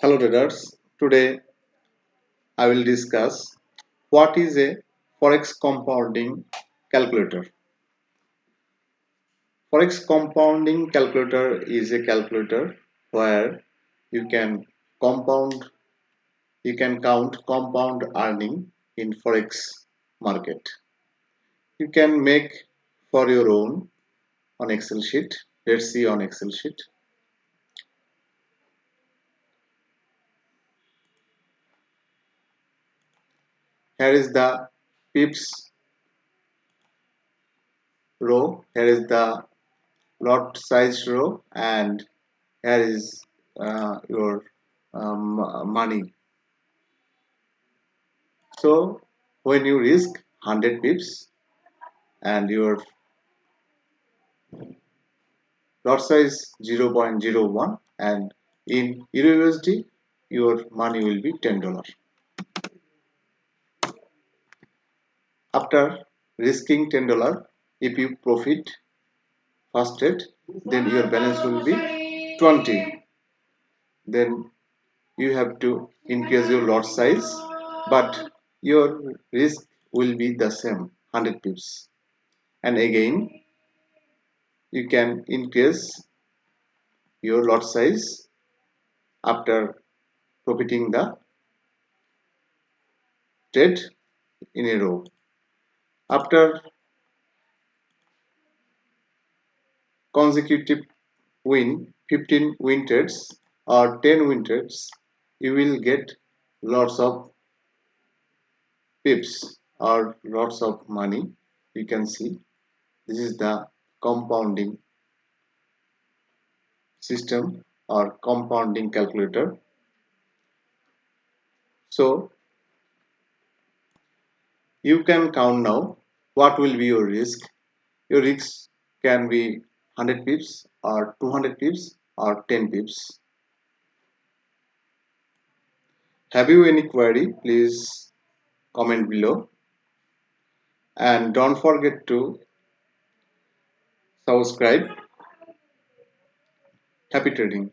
Hello traders, today I will discuss what is a Forex compounding calculator. Forex compounding calculator is a calculator where you can compound you can count compound earning in Forex market. You can make for your own on Excel sheet. Let's see on Excel sheet. Here is the pips row, here is the lot size row, and here is your money. So when you risk 100 pips and your lot size 0.01 and in Euro USD your money will be $10. After risking $10, if you profit first trade, then your balance will be 20. Then you have to increase your lot size, but your risk will be the same 100 pips. And again you can increase your lot size after profiting the trade in a row. After consecutive win 15 win trades or 10 win trades, you will get lots of pips or lots of money. You can see this is the compounding system or compounding calculator. So you can count now what will be your risk. Your risk can be 100 pips or 200 pips or 10 pips. Have you any query? Please comment below and don't forget to subscribe. Happy trading.